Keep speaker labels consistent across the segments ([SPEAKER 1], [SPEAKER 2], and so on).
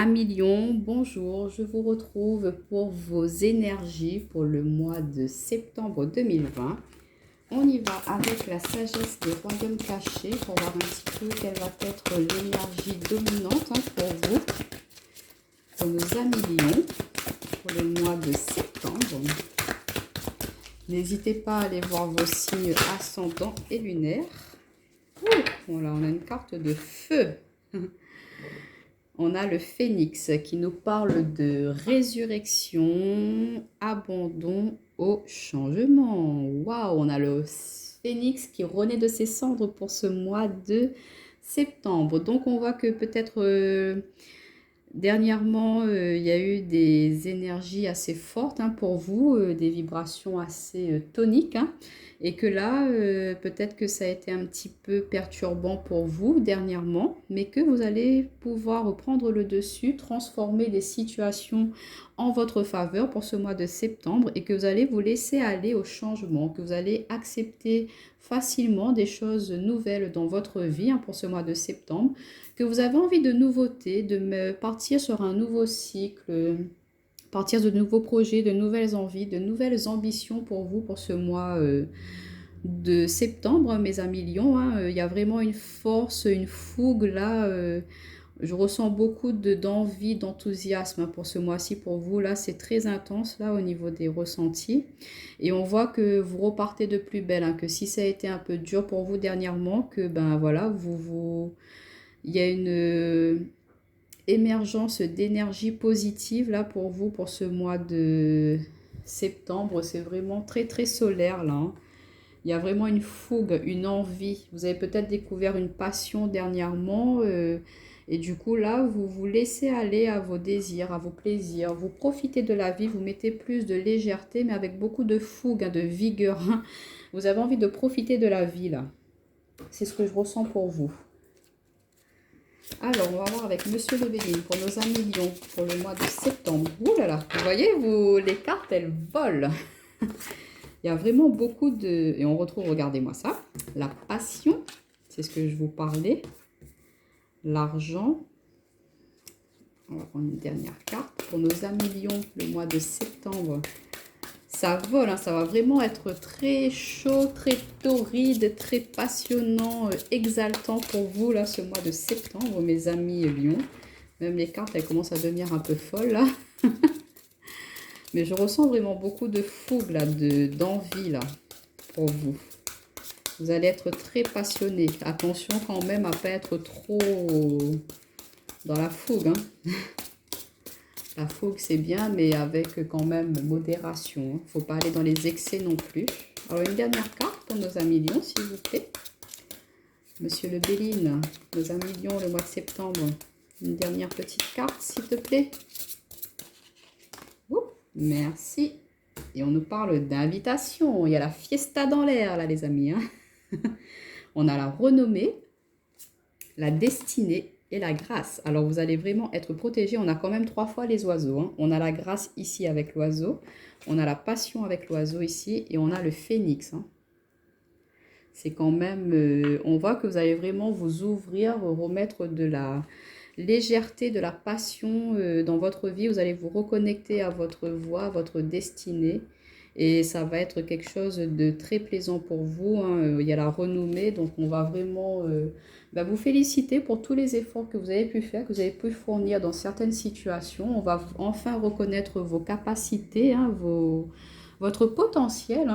[SPEAKER 1] Amis Lion, bonjour, je vous retrouve pour vos énergies pour le mois de septembre 2020. On y va avec la sagesse des royaumes cachés pour voir un petit peu quelle va être l'énergie dominante pour vous, pour nos amis Lion, pour le mois de septembre. N'hésitez pas à aller voir vos signes ascendants et lunaires. Voilà, on a une carte de feu. On a le phénix qui nous parle de résurrection, abandon au changement. Waouh, on a le phénix qui renaît de ses cendres pour ce mois de septembre. Donc on voit que peut-être dernièrement, il y a eu des énergies assez fortes pour vous, des vibrations assez toniques. Et que là, peut-être que ça a été un petit peu perturbant pour vous dernièrement, mais que vous allez pouvoir reprendre le dessus, transformer les situations en votre faveur pour ce mois de septembre et que vous allez vous laisser aller au changement, que vous allez accepter facilement des choses nouvelles dans votre vie pour ce mois de septembre, que vous avez envie de nouveautés, de partir sur un nouveau cycle, partir de nouveaux projets, de nouvelles envies, de nouvelles ambitions pour vous pour ce mois de septembre, mes amis Lions. Il y a vraiment une force, une fougue là. Je ressens beaucoup d'envie, d'enthousiasme pour ce mois-ci pour vous. Là, c'est très intense là au niveau des ressentis. Et on voit que vous repartez de plus belle, que si ça a été un peu dur pour vous dernièrement, que ben voilà, il y a une émergence d'énergie positive là pour vous pour ce mois de septembre. C'est vraiment très très solaire là. Il y a vraiment une fougue, une envie. Vous avez peut-être découvert une passion dernièrement et du coup là, vous vous laissez aller à vos désirs, à vos plaisirs. Vous profitez de la vie, vous mettez plus de légèreté mais avec beaucoup de fougue, de vigueur. Vous avez envie de profiter de la vie là. C'est ce que je ressens pour vous. Alors, on va voir avec Monsieur Le Béline pour nos amis Lions pour le mois de septembre. Ouh là là, vous voyez, les cartes, elles volent. Il y a vraiment beaucoup de... Et on retrouve, regardez-moi ça, la passion, c'est ce que je vous parlais. L'argent. On va prendre une dernière carte. Pour nos amis Lions, le mois de septembre, ça vole, ça va vraiment être très chaud, très torride, très passionnant, exaltant pour vous, là, ce mois de septembre, mes amis Lions. Même les cartes, elles commencent à devenir un peu folles, là. Mais je ressens vraiment beaucoup de fougue, là, d'envie, là, pour vous. Vous allez être très passionné. Attention quand même à ne pas être trop dans la fougue. La fougue, c'est bien, mais avec quand même modération. Il ne faut pas aller dans les excès non plus. Alors, une dernière carte pour nos amis Lions, s'il vous plaît. Monsieur Le Béline, nos amis Lions, le mois de septembre. Une dernière petite carte, s'il te plaît. Ouh, merci. Et on nous parle d'invitation. Il y a la fiesta dans l'air, là, les amis. On a la renommée, la destinée et la grâce. Alors, vous allez vraiment être protégé. On a quand même 3 fois les oiseaux. On a la grâce ici avec l'oiseau. On a la passion avec l'oiseau ici. Et on a le phénix. C'est quand même... on voit que vous allez vraiment vous ouvrir, remettre de la légèreté, de la passion dans votre vie. Vous allez vous reconnecter à votre voix, à votre destinée. Et ça va être quelque chose de très plaisant pour vous. Il y a la renommée, donc on va vraiment vous féliciter pour tous les efforts que vous avez pu faire, que vous avez pu fournir dans certaines situations. On va enfin reconnaître vos capacités, votre potentiel.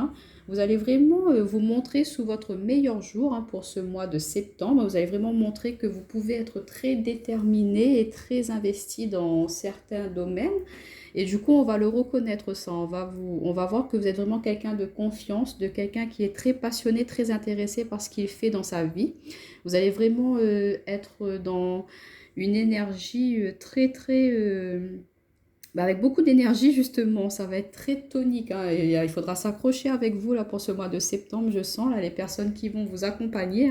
[SPEAKER 1] Vous allez vraiment vous montrer sous votre meilleur jour pour ce mois de septembre. Vous allez vraiment montrer que vous pouvez être très déterminé et très investi dans certains domaines. Et du coup, on va le reconnaître ça. On va voir que vous êtes vraiment quelqu'un de confiance, de quelqu'un qui est très passionné, très intéressé par ce qu'il fait dans sa vie. Vous allez vraiment être dans une énergie très, très... avec beaucoup d'énergie justement, ça va être très tonique. Il faudra s'accrocher avec vous là pour ce mois de septembre, je sens. Là, les personnes qui vont vous accompagner,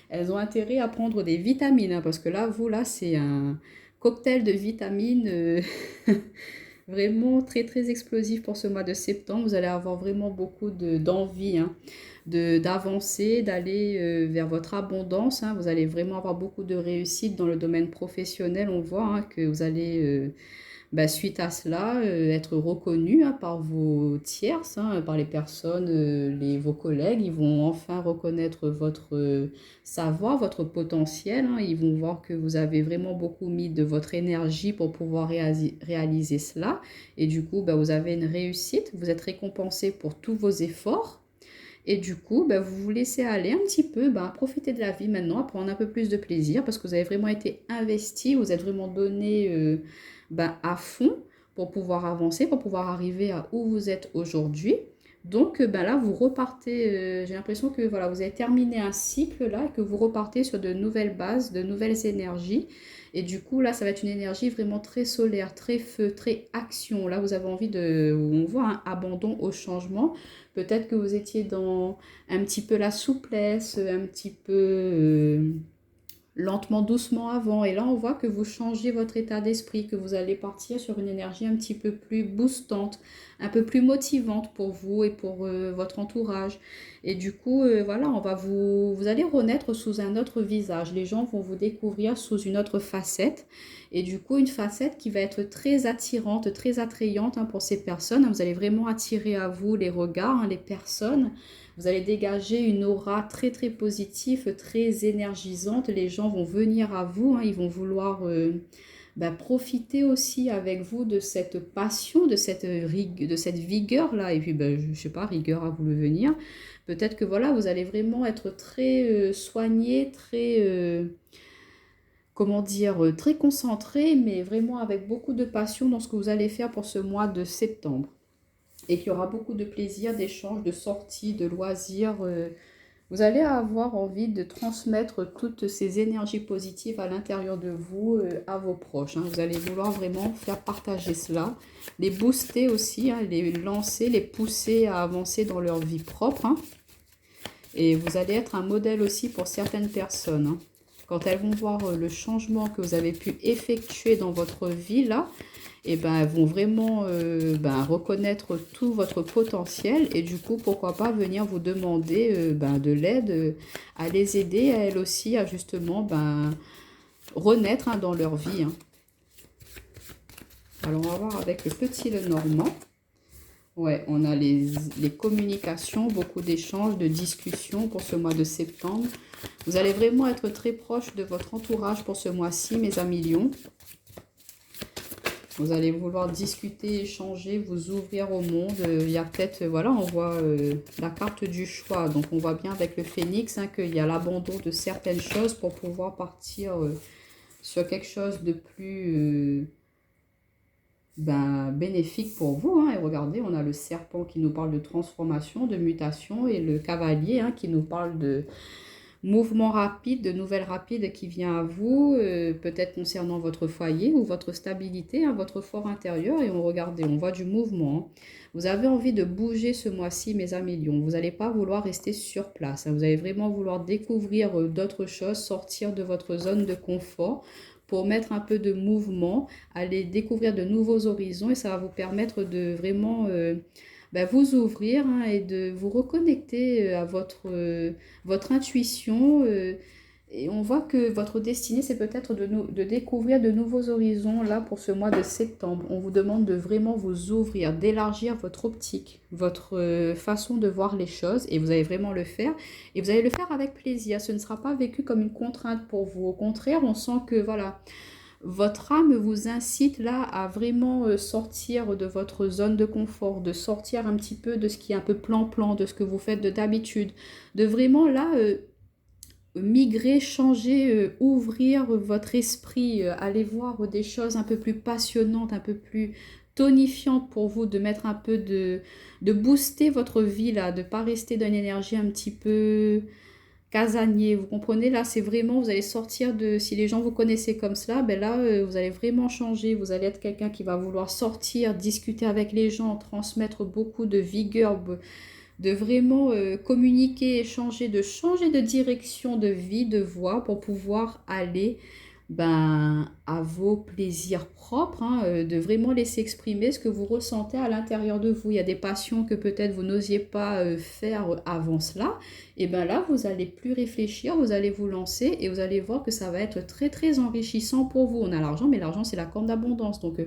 [SPEAKER 1] elles ont intérêt à prendre des vitamines. Parce que là, vous, là, c'est un cocktail de vitamines... vraiment très très explosif pour ce mois de septembre. Vous allez avoir vraiment beaucoup d'envie d'avancer, d'aller vers votre abondance, hein. Vous allez vraiment avoir beaucoup de réussite dans le domaine professionnel. On voit hein, que vous allez, suite à cela, être reconnu hein, par vos tierces, hein, par les personnes, vos collègues. Ils vont enfin reconnaître votre savoir, votre potentiel, hein. Ils vont voir que vous avez vraiment beaucoup mis de votre énergie pour pouvoir réaliser cela. Et du coup, vous avez une réussite. Vous êtes récompensé pour tous vos efforts. Et du coup, vous vous laissez aller un petit peu, profiter de la vie maintenant, à prendre un peu plus de plaisir parce que vous avez vraiment été investi, vous êtes vraiment donné à fond pour pouvoir avancer, pour pouvoir arriver à où vous êtes aujourd'hui. Donc là, vous repartez, j'ai l'impression que voilà, vous avez terminé un cycle là et que vous repartez sur de nouvelles bases, de nouvelles énergies. Et du coup, là, ça va être une énergie vraiment très solaire, très feu, très action. Là, vous avez envie de, on voit un abandon au changement. Peut-être que vous étiez dans un petit peu la souplesse, un petit peu lentement, doucement avant. Et là, on voit que vous changez votre état d'esprit, que vous allez partir sur une énergie un petit peu plus boostante, un peu plus motivante pour vous et pour votre entourage. Et du coup, voilà, vous allez renaître sous un autre visage. Les gens vont vous découvrir sous une autre facette. Et du coup, une facette qui va être très attirante, très attrayante hein, pour ces personnes. Vous allez vraiment attirer à vous les regards, hein, les personnes. Vous allez dégager une aura très très positive, très énergisante. Les gens vont venir à vous, hein, ils vont vouloir profiter aussi avec vous de cette passion, de cette vigueur-là. Et puis, je ne sais pas, rigueur à vous le venir. Peut-être que voilà, vous allez vraiment être très soigné, très, comment dire, très concentré, mais vraiment avec beaucoup de passion dans ce que vous allez faire pour ce mois de septembre. Et qu'il y aura beaucoup de plaisir, d'échanges, de sorties, de loisirs. Vous allez avoir envie de transmettre toutes ces énergies positives à l'intérieur de vous, à vos proches, hein. Vous allez vouloir vraiment faire partager cela, les booster aussi, hein, les lancer, les pousser à avancer dans leur vie propre, hein. Et vous allez être un modèle aussi pour certaines personnes, hein. Quand elles vont voir le changement que vous avez pu effectuer dans votre vie là, et elles vont vraiment reconnaître tout votre potentiel et du coup, pourquoi pas venir vous demander de l'aide, à les aider à elles aussi à justement renaître hein, dans leur vie, hein. Alors, on va voir avec le petit Lenormand. Ouais, on a les communications, beaucoup d'échanges, de discussions pour ce mois de septembre. Vous allez vraiment être très proche de votre entourage pour ce mois-ci, mes amis lions. Vous allez vouloir discuter, échanger, vous ouvrir au monde. Il y a peut-être, voilà, on voit la carte du choix. Donc, on voit bien avec le phénix hein, qu'il y a l'abandon de certaines choses pour pouvoir partir sur quelque chose de plus bénéfique pour vous, hein. Et regardez, on a le serpent qui nous parle de transformation, de mutation et le cavalier hein, qui nous parle de mouvement rapide, de nouvelles rapides qui vient à vous, peut-être concernant votre foyer ou votre stabilité, hein, votre fort intérieur. Et regardez, on voit du mouvement, hein. Vous avez envie de bouger ce mois-ci, mes amis lions. Vous n'allez pas vouloir rester sur place, hein. Vous allez vraiment vouloir découvrir d'autres choses, sortir de votre zone de confort pour mettre un peu de mouvement, aller découvrir de nouveaux horizons et ça va vous permettre de vraiment vous ouvrir hein, et de vous reconnecter à votre intuition. Et on voit que votre destinée, c'est peut-être de découvrir de nouveaux horizons là pour ce mois de septembre. On vous demande de vraiment vous ouvrir, d'élargir votre optique, votre façon de voir les choses et vous allez vraiment le faire. Et vous allez le faire avec plaisir. Ce ne sera pas vécu comme une contrainte pour vous. Au contraire, on sent que voilà, votre âme vous incite là à vraiment sortir de votre zone de confort, de sortir un petit peu de ce qui est un peu plan-plan, de ce que vous faites d'habitude, de vraiment là migrer, changer, ouvrir votre esprit, aller voir des choses un peu plus passionnantes, un peu plus tonifiantes pour vous, de mettre un peu de booster votre vie là, de ne pas rester dans une énergie un petit peu casanier, vous comprenez, là c'est vraiment, vous allez sortir de, si les gens vous connaissaient comme cela, là vous allez vraiment changer, vous allez être quelqu'un qui va vouloir sortir, discuter avec les gens, transmettre beaucoup de vigueur, de vraiment communiquer, échanger, de changer de direction de vie, de voie pour pouvoir aller à vos plaisirs propres, hein, de vraiment laisser exprimer ce que vous ressentez à l'intérieur de vous. Il y a des passions que peut-être vous n'osiez pas faire avant cela. Et bien là, vous allez plus réfléchir, vous allez vous lancer et vous allez voir que ça va être très très enrichissant pour vous. On a l'argent, mais l'argent c'est la corne d'abondance. Donc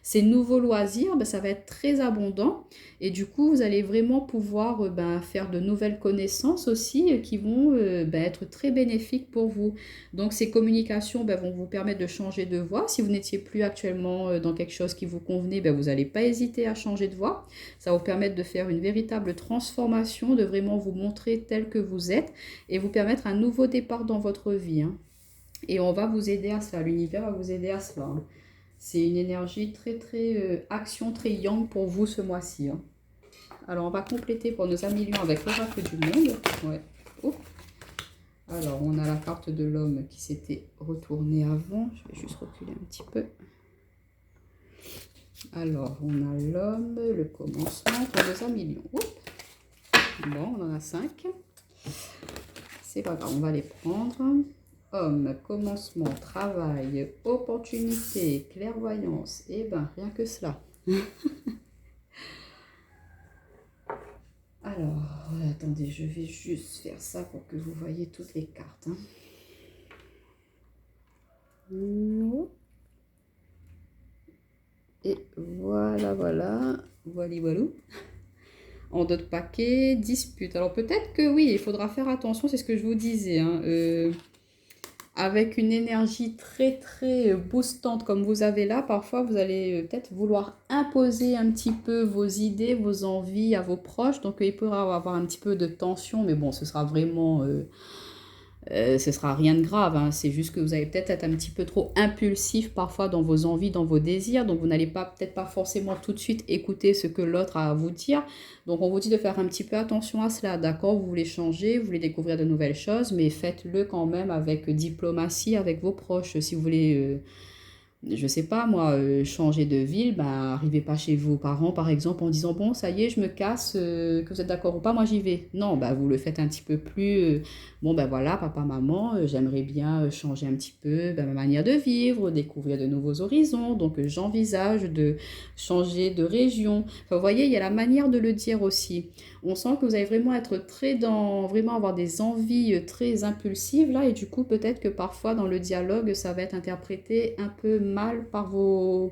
[SPEAKER 1] ces nouveaux loisirs, ben, ça va être très abondant. Et du coup, vous allez vraiment pouvoir ben, faire de nouvelles connaissances aussi qui vont ben, être très bénéfiques pour vous. Donc ces communications ben, vont vous permettre de changer de voie. Si vous n'étiez plus actuellement dans quelque chose qui vous convenait, ben, vous n'allez pas hésiter à changer de voie. Ça va vous permettre de faire une véritable transformation, de vraiment vous montrer tel que vous êtes et vous permettre un nouveau départ dans votre vie, hein. Et on va vous aider à cela, l'univers va vous aider à cela, hein. C'est une énergie très très action, très yang pour vous ce mois-ci, hein. Alors on va compléter pour nos amis lions avec l'oracle du monde. Ouais. Oh. Alors, on a la carte de l'homme qui s'était retournée avant. Je vais juste reculer un petit peu. Alors, on a l'homme, le commencement pour nos amis lions. Bon, on en a 5. C'est pas grave, on va les prendre. Homme, commencement, travail, opportunité, clairvoyance. Eh ben, rien que cela. Alors, attendez, je vais juste faire ça pour que vous voyez toutes les cartes, hein. Et voilà, voilà. Voilou. En d'autres paquets, dispute. Alors peut-être que oui, il faudra faire attention, c'est ce que je vous disais, hein. Avec une énergie très très boostante comme vous avez là, parfois vous allez peut-être vouloir imposer un petit peu vos idées, vos envies à vos proches. Donc il pourra y avoir un petit peu de tension, mais bon, ce sera vraiment... ce sera rien de grave, hein. C'est juste que vous allez peut-être être un petit peu trop impulsif parfois dans vos envies, dans vos désirs. Donc vous n'allez peut-être pas forcément tout de suite écouter ce que l'autre a à vous dire. Donc on vous dit de faire un petit peu attention à cela, d'accord? Vous voulez changer, vous voulez découvrir de nouvelles choses, mais faites-le quand même avec diplomatie, avec vos proches. Si vous voulez... je sais pas moi, changer de ville, bah arrivez pas chez vos parents par exemple en disant bon ça y est je me casse, que vous êtes d'accord ou pas, moi j'y vais. Non, bah vous le faites un petit peu plus, bon ben voilà papa, maman, j'aimerais bien changer un petit peu ma manière de vivre, découvrir de nouveaux horizons, donc j'envisage de changer de région. Enfin vous voyez, il y a la manière de le dire aussi. On sent que vous allez vraiment être très dans, vraiment avoir des envies très impulsives là, et du coup peut-être que parfois dans le dialogue ça va être interprété un peu mal par vos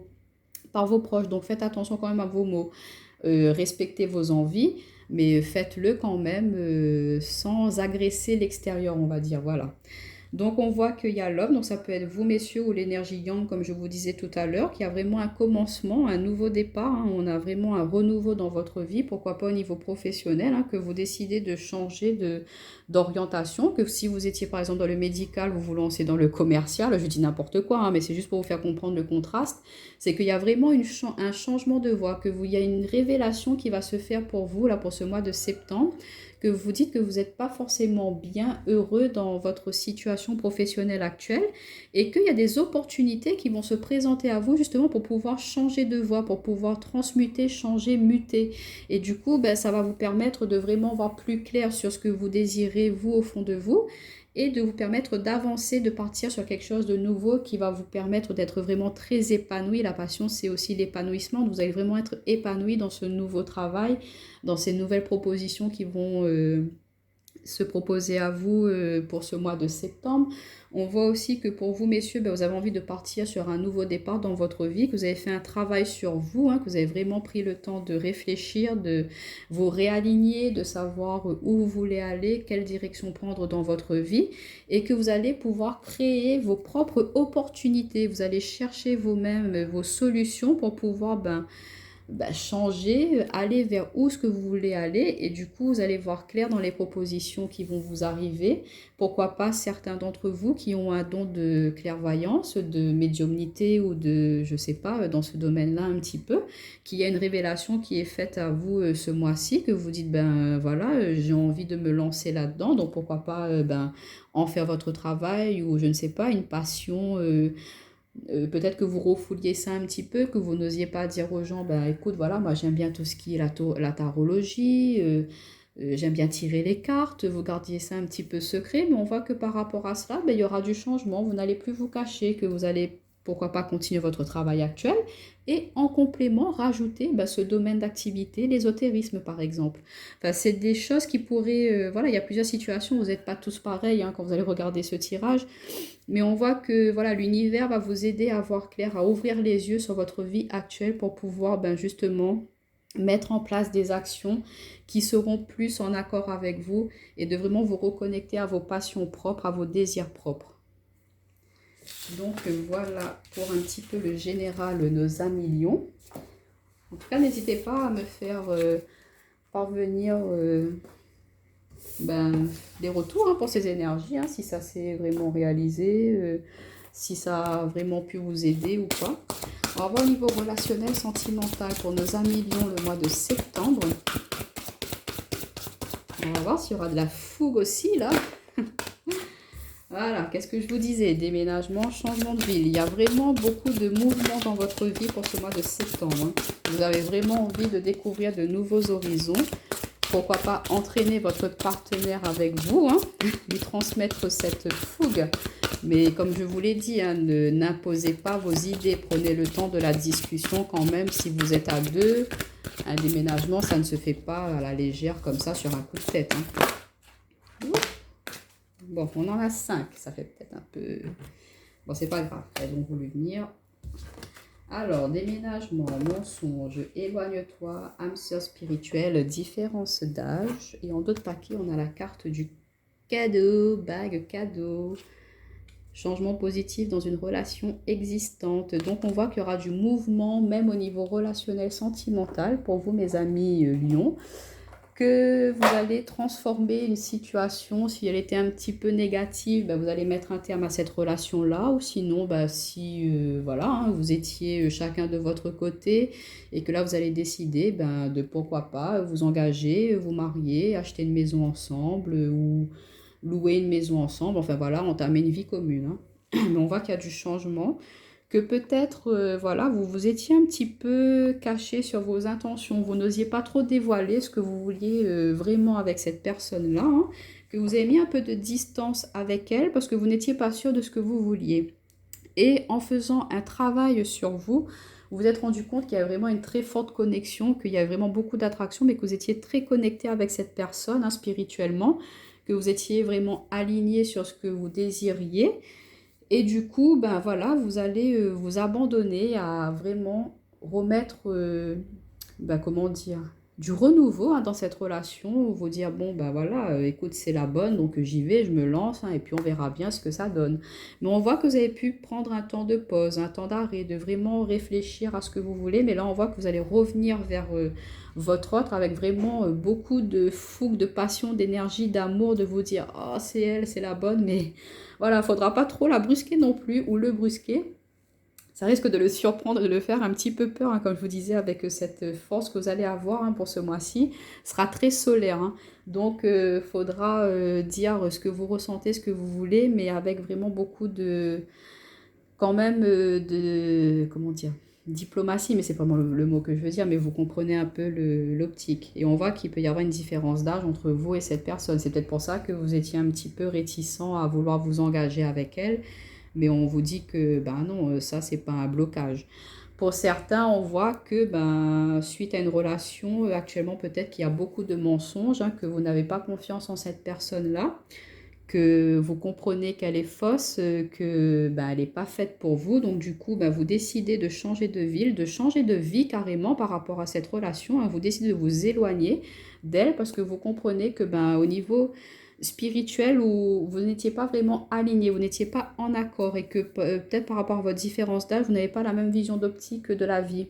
[SPEAKER 1] proches. Donc faites attention quand même à vos mots. Respectez vos envies, mais faites-le quand même sans agresser l'extérieur, on va dire. Voilà. Donc on voit qu'il y a l'homme, donc ça peut être vous messieurs ou l'énergie yang comme je vous disais tout à l'heure, qui a vraiment un commencement, un nouveau départ, hein. On a vraiment un renouveau dans votre vie, pourquoi pas au niveau professionnel, hein, que vous décidez de changer d'orientation, que si vous étiez par exemple dans le médical, vous vous lancez dans le commercial, je dis n'importe quoi, hein, mais c'est juste pour vous faire comprendre le contraste, c'est qu'il y a vraiment un changement de voie, il y a une révélation qui va se faire pour vous là pour ce mois de septembre, que vous dites que vous n'êtes pas forcément bien heureux dans votre situation professionnelle actuelle et qu'il y a des opportunités qui vont se présenter à vous justement pour pouvoir changer de voie, pour pouvoir transmuter, changer, muter. Et du coup, ben, ça va vous permettre de vraiment voir plus clair sur ce que vous désirez, vous, au fond de vous, et de vous permettre d'avancer, de partir sur quelque chose de nouveau qui va vous permettre d'être vraiment très épanoui. La passion, c'est aussi l'épanouissement. Vous allez vraiment être épanoui dans ce nouveau travail, dans ces nouvelles propositions qui vont se proposer à vous pour ce mois de septembre. On voit aussi que pour vous, messieurs, ben, vous avez envie de partir sur un nouveau départ dans votre vie, que vous avez fait un travail sur vous, hein, que vous avez vraiment pris le temps de réfléchir, de vous réaligner, de savoir où vous voulez aller, quelle direction prendre dans votre vie, et que vous allez pouvoir créer vos propres opportunités. Vous allez chercher vous-même vos solutions pour pouvoir changer, aller vers où ce que vous voulez aller, et du coup vous allez voir clair dans les propositions qui vont vous arriver. Pourquoi pas certains d'entre vous qui ont un don de clairvoyance, de médiumnité ou de, je sais pas, dans ce domaine-là un petit peu, qu'il y a une révélation qui est faite à vous ce mois-ci, que vous dites voilà, j'ai envie de me lancer là-dedans, donc pourquoi pas en faire votre travail, ou je ne sais pas, une passion. Peut-être que vous refouliez ça un petit peu, que vous n'osiez pas dire aux gens, écoute, voilà, moi j'aime bien tout ce qui est la tarologie, j'aime bien tirer les cartes, vous gardiez ça un petit peu secret, mais on voit que par rapport à cela, il y aura du changement, vous n'allez plus vous cacher, que vous allez pourquoi pas continuer votre travail actuel et en complément rajouter ce domaine d'activité, l'ésotérisme par exemple. Enfin, c'est des choses qui pourraient, voilà, il y a plusieurs situations, vous n'êtes pas tous pareils quand vous allez regarder ce tirage, mais on voit que voilà, l'univers va vous aider à voir clair, à ouvrir les yeux sur votre vie actuelle pour pouvoir justement mettre en place des actions qui seront plus en accord avec vous et de vraiment vous reconnecter à vos passions propres, à vos désirs propres. Donc voilà pour un petit peu le général, nos amis lions. En tout cas, n'hésitez pas à me faire parvenir des retours pour ces énergies, si ça s'est vraiment réalisé, si ça a vraiment pu vous aider ou pas. On va voir au niveau relationnel, sentimental pour nos amis lions le mois de septembre. On va voir s'il y aura de la fougue aussi là. Voilà, qu'est-ce que je vous disais? Déménagement, changement de ville. Il y a vraiment beaucoup de mouvements dans votre vie pour ce mois de septembre. Vous avez vraiment envie de découvrir de nouveaux horizons. Pourquoi pas entraîner votre partenaire avec vous, lui transmettre cette fougue. Mais comme je vous l'ai dit, n'imposez pas vos idées. Prenez le temps de la discussion quand même si vous êtes à deux. Un déménagement, ça ne se fait pas à la légère comme ça sur un coup de tête. Bon, on en a 5, ça fait peut-être un peu... Bon, c'est pas grave, elles ont voulu venir. Alors, déménagement, mensonge, éloigne-toi, âme sœur spirituelle, différence d'âge. Et en d'autres paquets, on a la carte du cadeau, bague cadeau, changement positif dans une relation existante. Donc, on voit qu'il y aura du mouvement, même au niveau relationnel, sentimental, pour vous, mes amis lions. Que vous allez transformer une situation, si elle était un petit peu négative, vous allez mettre un terme à cette relation-là, ou sinon, si voilà, vous étiez chacun de votre côté, et que là, vous allez décider de pourquoi pas vous engager, vous marier, acheter une maison ensemble, ou louer une maison ensemble, enfin voilà, entamer une vie commune. Mais on voit qu'il y a du changement, que peut-être, voilà, vous vous étiez un petit peu caché sur vos intentions, vous n'osiez pas trop dévoiler ce que vous vouliez vraiment avec cette personne-là, que vous avez mis un peu de distance avec elle parce que vous n'étiez pas sûr de ce que vous vouliez. Et en faisant un travail sur vous, vous vous êtes rendu compte qu'il y a vraiment une très forte connexion, qu'il y a vraiment beaucoup d'attraction, mais que vous étiez très connecté avec cette personne spirituellement, que vous étiez vraiment aligné sur ce que vous désiriez. Et du coup, voilà, vous allez vous abandonner à vraiment remettre, comment dire, du renouveau dans cette relation, vous dire, bon, voilà, écoute, c'est la bonne, donc j'y vais, je me lance, et puis on verra bien ce que ça donne. Mais on voit que vous avez pu prendre un temps de pause, un temps d'arrêt, de vraiment réfléchir à ce que vous voulez, mais là, on voit que vous allez revenir vers votre autre avec vraiment beaucoup de fougue, de passion, d'énergie, d'amour, de vous dire, oh, c'est elle, c'est la bonne, mais... Voilà, il ne faudra pas trop la brusquer non plus ou le brusquer. Ça risque de le surprendre, de le faire un petit peu peur, comme je vous disais, avec cette force que vous allez avoir pour ce mois-ci. Ce sera très solaire. Donc, il faudra dire ce que vous ressentez, ce que vous voulez, mais avec vraiment beaucoup de... Quand même de... Comment dire, diplomatie, mais c'est pas vraiment le mot que je veux dire, mais vous comprenez un peu l'optique. Et on voit qu'il peut y avoir une différence d'âge entre vous et cette personne. C'est peut-être pour ça que vous étiez un petit peu réticent à vouloir vous engager avec elle, mais on vous dit que non, ça c'est pas un blocage. Pour certains, on voit que suite à une relation, actuellement peut-être qu'il y a beaucoup de mensonges, que vous n'avez pas confiance en cette personne-là, que vous comprenez qu'elle est fausse, que elle n'est pas faite pour vous. Donc du coup, vous décidez de changer de ville, de changer de vie carrément par rapport à cette relation. Vous décidez de vous éloigner d'elle parce que vous comprenez que au niveau spirituel où vous n'étiez pas vraiment aligné, vous n'étiez pas en accord et que peut-être par rapport à votre différence d'âge, vous n'avez pas la même vision d'optique de la vie.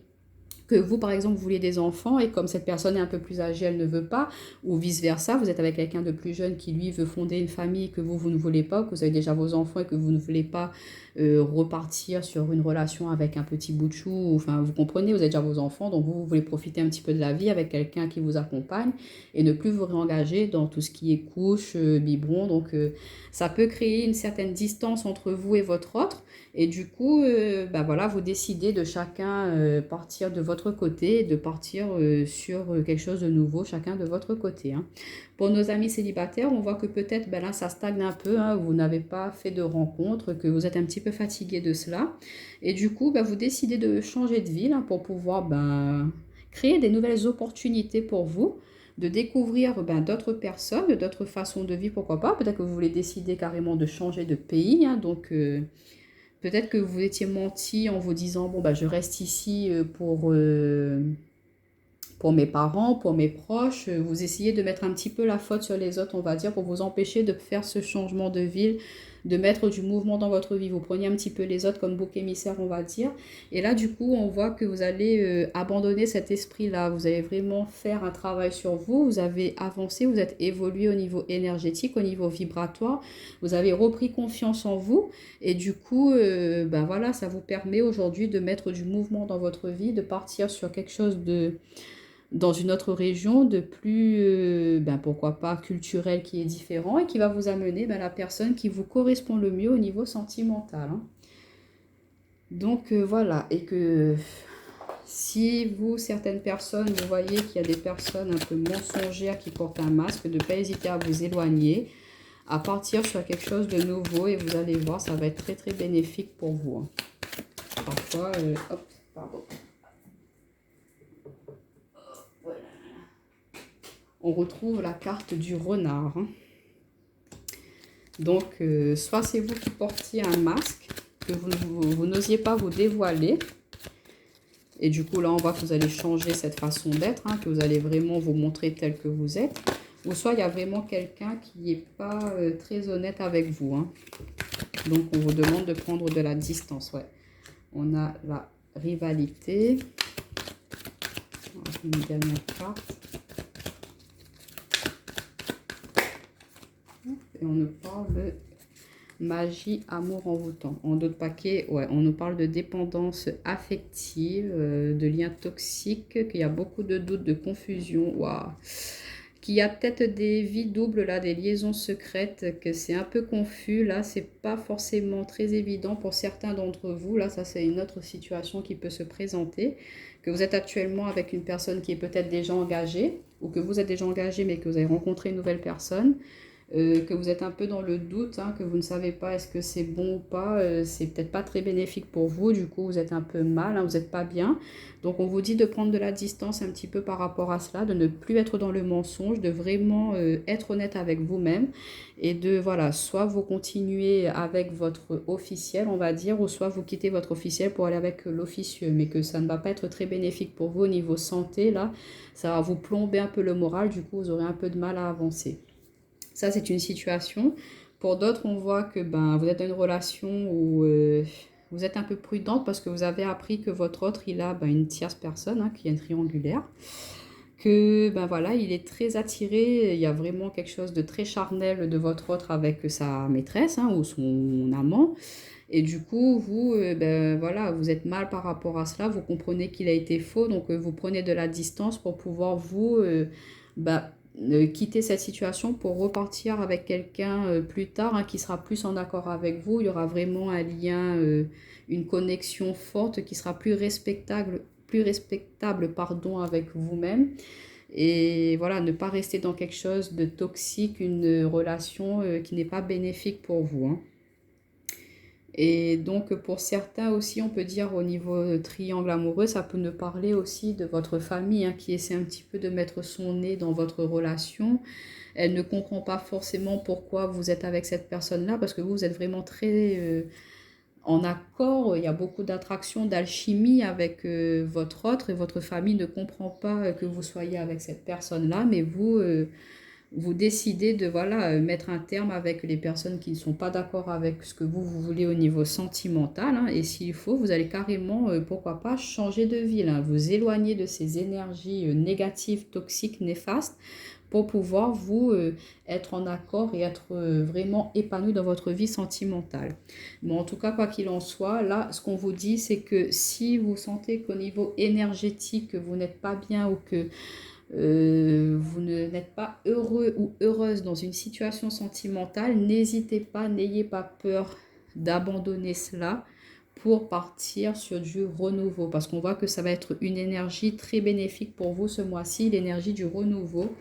[SPEAKER 1] Que vous, par exemple, vous vouliez des enfants et comme cette personne est un peu plus âgée, elle ne veut pas, ou vice-versa, vous êtes avec quelqu'un de plus jeune qui, lui, veut fonder une famille que vous ne voulez pas, que vous avez déjà vos enfants et que vous ne voulez pas repartir sur une relation avec un petit bout de chou, enfin, vous comprenez, vous avez déjà vos enfants, donc vous voulez profiter un petit peu de la vie avec quelqu'un qui vous accompagne et ne plus vous réengager dans tout ce qui est couche, biberon, donc ça peut créer une certaine distance entre vous et votre autre, et du coup, voilà, vous décidez de chacun partir de votre votre côté et de partir sur quelque chose de nouveau, chacun de votre côté. Hein. Pour nos amis célibataires, on voit que peut-être ben là, ça stagne un peu, hein, vous n'avez pas fait de rencontres, que vous êtes un petit peu fatigué de cela. Et du coup, ben, vous décidez de changer de ville hein, pour pouvoir ben, créer des nouvelles opportunités pour vous, de découvrir ben, d'autres personnes, d'autres façons de vivre, pourquoi pas. Peut-être que vous voulez décider carrément de changer de pays, hein, donc peut-être que vous étiez menti en vous disant, bon, bah, je reste ici pour mes parents, pour mes proches. Vous essayez de mettre un petit peu la faute sur les autres, on va dire, pour vous empêcher de faire ce changement de ville, de mettre du mouvement dans votre vie. Vous prenez un petit peu les autres comme bouc émissaire, on va dire. Et là, du coup, on voit que vous allez abandonner cet esprit-là. Vous allez vraiment faire un travail sur vous. Vous avez avancé, vous êtes évolué au niveau énergétique, au niveau vibratoire. Vous avez repris confiance en vous. Et du coup, ben voilà, ça vous permet aujourd'hui de mettre du mouvement dans votre vie, de partir sur quelque chose de dans une autre région de plus, ben pourquoi pas, culturel qui est différent et qui va vous amener ben, la personne qui vous correspond le mieux au niveau sentimental. Hein. Donc voilà, et que si vous, certaines personnes, vous voyez qu'il y a des personnes un peu mensongères qui portent un masque, de ne pas hésiter à vous éloigner, à partir sur quelque chose de nouveau et vous allez voir, ça va être très très bénéfique pour vous. Hein. Parfois, hop, pardon. On retrouve la carte du renard. Hein. Donc, soit c'est vous qui portiez un masque, que vous n'osiez pas vous dévoiler. Et du coup, là, on voit que vous allez changer cette façon d'être, hein, que vous allez vraiment vous montrer tel que vous êtes. Ou soit il y a vraiment quelqu'un qui n'est pas très honnête avec vous. Hein. Donc, on vous demande de prendre de la distance. Ouais. On a la rivalité. Une dernière carte. Et on nous parle de magie, amour envoûtant. En d'autres paquets, ouais, on nous parle de dépendance affective, de liens toxiques, qu'il y a beaucoup de doutes, de confusion. Waouh. Qu'il y a peut-être des vies doubles, là, des liaisons secrètes, que c'est un peu confus. Là, c'est pas forcément très évident pour certains d'entre vous. Là, ça, c'est une autre situation qui peut se présenter. Que vous êtes actuellement avec une personne qui est peut-être déjà engagée, ou que vous êtes déjà engagé, mais que vous avez rencontré une nouvelle personne. Que vous êtes un peu dans le doute, hein, que vous ne savez pas est-ce que c'est bon ou pas, c'est peut-être pas très bénéfique pour vous, du coup vous êtes un peu mal, hein, vous n'êtes pas bien. Donc on vous dit de prendre de la distance un petit peu par rapport à cela, de ne plus être dans le mensonge, de vraiment être honnête avec vous-même et de, voilà, soit vous continuez avec votre officiel, on va dire, ou soit vous quittez votre officiel pour aller avec l'officieux, mais que ça ne va pas être très bénéfique pour vous au niveau santé, là, ça va vous plomber un peu le moral, du coup vous aurez un peu de mal à avancer. Ça, c'est une situation. Pour d'autres, on voit que ben, vous êtes dans une relation où vous êtes un peu prudente parce que vous avez appris que votre autre, il a ben, une tierce personne, hein, qui est une triangulaire. Que ben voilà, il est très attiré, il y a vraiment quelque chose de très charnel de votre autre avec sa maîtresse, hein, ou son amant. Et du coup, vous, ben voilà, vous êtes mal par rapport à cela, vous comprenez qu'il a été faux, donc vous prenez de la distance pour pouvoir vous ben, quitter cette situation pour repartir avec quelqu'un plus tard, hein, qui sera plus en accord avec vous. Il y aura vraiment un lien, une connexion forte qui sera plus respectable pardon, avec vous-même. Et voilà, ne pas rester dans quelque chose de toxique, une relation qui n'est pas bénéfique pour vous. Hein. Et donc pour certains aussi, on peut dire au niveau triangle amoureux, ça peut nous parler aussi de votre famille, hein, qui essaie un petit peu de mettre son nez dans votre relation. Elle ne comprend pas forcément pourquoi vous êtes avec cette personne-là, parce que vous êtes vraiment très en accord. Il y a beaucoup d'attraction, d'alchimie avec votre autre, et votre famille ne comprend pas que vous soyez avec cette personne-là, mais vous décidez de voilà, mettre un terme avec les personnes qui ne sont pas d'accord avec ce que vous voulez au niveau sentimental. Hein, et s'il faut, vous allez carrément, pourquoi pas, changer de ville. Hein, vous éloigner de ces énergies négatives, toxiques, néfastes, pour pouvoir vous être en accord et être vraiment épanoui dans votre vie sentimentale. Mais en tout cas, quoi qu'il en soit, là, ce qu'on vous dit, c'est que si vous sentez qu'au niveau énergétique, vous n'êtes pas bien ou que vous n'êtes pas heureux ou heureuse dans une situation sentimentale, n'hésitez pas, n'ayez pas peur d'abandonner cela pour partir sur du renouveau. Parce qu'on voit que ça va être une énergie très bénéfique pour vous ce mois-ci, l'énergie du renouveau,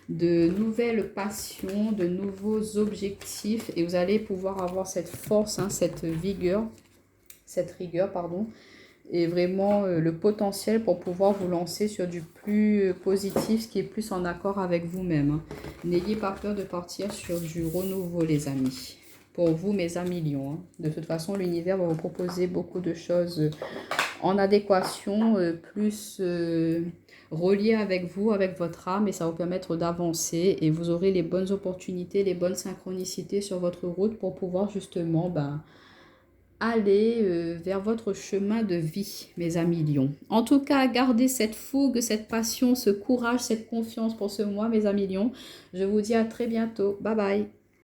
[SPEAKER 1] de nouvelles passions, de nouveaux objectifs. Et vous allez pouvoir avoir cette force, hein, cette rigueur, pardon, et vraiment le potentiel pour pouvoir vous lancer sur du plus positif, ce qui est plus en accord avec vous-même. Hein. N'ayez pas peur de partir sur du renouveau, les amis. Pour vous, mes amis lions. Hein. De toute façon, l'univers va vous proposer beaucoup de choses en adéquation, plus reliées avec vous, avec votre âme, et ça va vous permettre d'avancer et vous aurez les bonnes opportunités, les bonnes synchronicités sur votre route pour pouvoir justement aller vers votre chemin de vie, mes amis lions. En tout cas, gardez cette fougue, cette passion, ce courage, cette confiance pour ce mois, mes amis lions. Je vous dis à très bientôt. Bye bye.